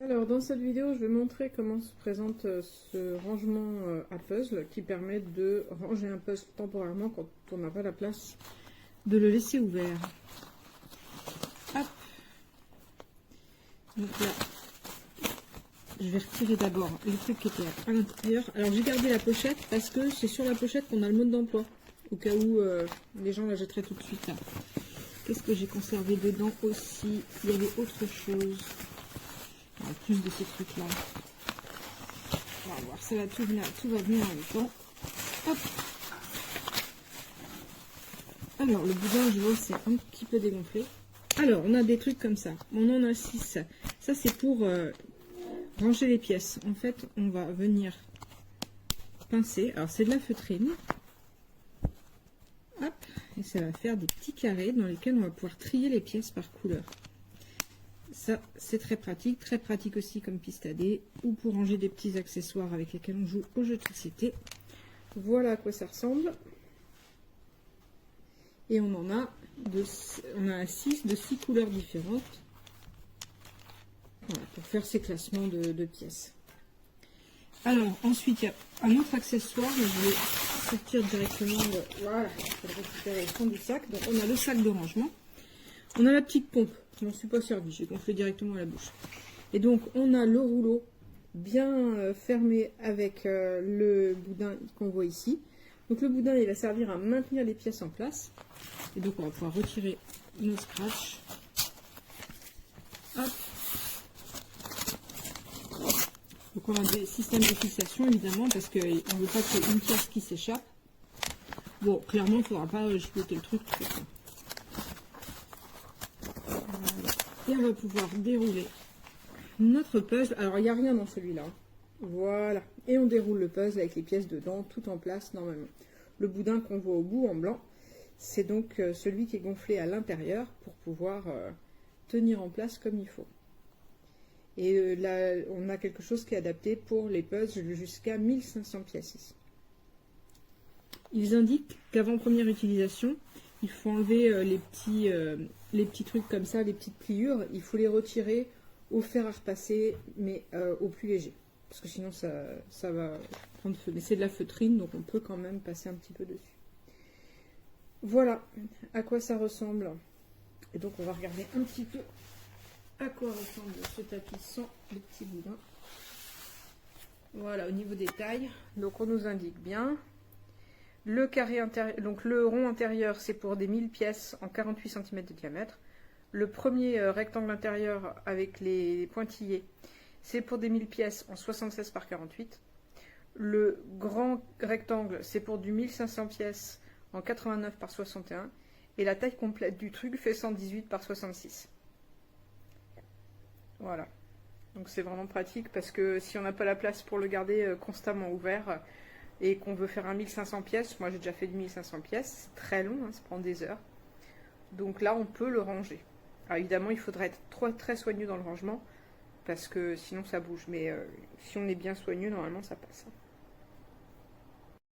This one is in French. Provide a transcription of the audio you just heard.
Alors dans cette vidéo, je vais montrer comment se présente ce rangement à puzzle qui permet de ranger un puzzle temporairement quand on n'a pas la place de le laisser ouvert. Hop. Donc là, je vais retirer d'abord les trucs qui étaient à l'intérieur. Alors j'ai gardé la pochette parce que c'est sur la pochette qu'on a le mode d'emploi, au cas où les gens la jetteraient tout de suite. Qu'est-ce que j'ai conservé dedans aussi? Il y avait autre chose. En plus de ces trucs là, on va voir, ça va tout va venir en même temps. Hop. Alors le boudin, je vois, c'est un petit peu dégonflé. Alors on a des trucs comme ça, on en a 6. Ça c'est pour ranger les pièces. En fait on va venir pincer, alors c'est de la feutrine. Hop. Et ça va faire des petits carrés dans lesquels on va pouvoir trier les pièces par couleur. Ça, c'est très pratique aussi comme piste à dés ou pour ranger des petits accessoires avec lesquels on joue aux jeux de société. Voilà à quoi ça ressemble. Et on en a on a 6 de 6 couleurs différentes. Voilà, pour faire ces classements de pièces. Alors, ensuite, il y a un autre accessoire, mais je vais sortir directement voilà, je vais récupérer le fond du sac. Donc, on a le sac de rangement. On a la petite pompe. Je m'en suis pas servi, j'ai gonflé directement à la bouche. Et donc on a le rouleau bien fermé avec le boudin qu'on voit ici. Donc le boudin il va servir à maintenir les pièces en place. Et donc on va pouvoir retirer nos scratchs. Hop. Donc on a des systèmes de fixation évidemment parce qu'on ne veut pas qu'il y ait une pièce qui s'échappe. Bon, clairement il ne faudra pas jeter le truc tout ça. Et on va pouvoir dérouler notre puzzle. Alors, il n'y a rien dans celui-là. Voilà. Et on déroule le puzzle avec les pièces dedans, tout en place normalement. Le boudin qu'on voit au bout en blanc, c'est donc celui qui est gonflé à l'intérieur pour pouvoir tenir en place comme il faut. Et là, on a quelque chose qui est adapté pour les puzzles jusqu'à 1500 pièces ici. Ils indiquent qu'avant première utilisation, il faut enlever les petits trucs comme ça, les petites pliures. Il faut les retirer au fer à repasser, mais au plus léger. Parce que sinon, ça va prendre feu. Mais c'est de la feutrine, donc on peut quand même passer un petit peu dessus. Voilà à quoi ça ressemble. Et donc, on va regarder un petit peu à quoi ressemble ce tapis sans les petits boudins. Voilà, au niveau des tailles. Donc, on nous indique bien. Le carré intérieur, donc le rond intérieur, c'est pour des 1000 pièces en 48 cm de diamètre. Le premier rectangle intérieur avec les pointillés, c'est pour des 1000 pièces en 76 par 48. Le grand rectangle, c'est pour du 1500 pièces en 89 par 61. Et la taille complète du truc fait 118 par 66. Voilà. Donc c'est vraiment pratique parce que si on n'a pas la place pour le garder constamment ouvert, et qu'on veut faire un 1500 pièces, moi j'ai déjà fait du 1500 pièces, c'est très long, hein, ça prend des heures. Donc là, on peut le ranger. Alors évidemment, il faudrait être très soigneux dans le rangement, parce que sinon ça bouge. Mais si on est bien soigneux, normalement ça passe.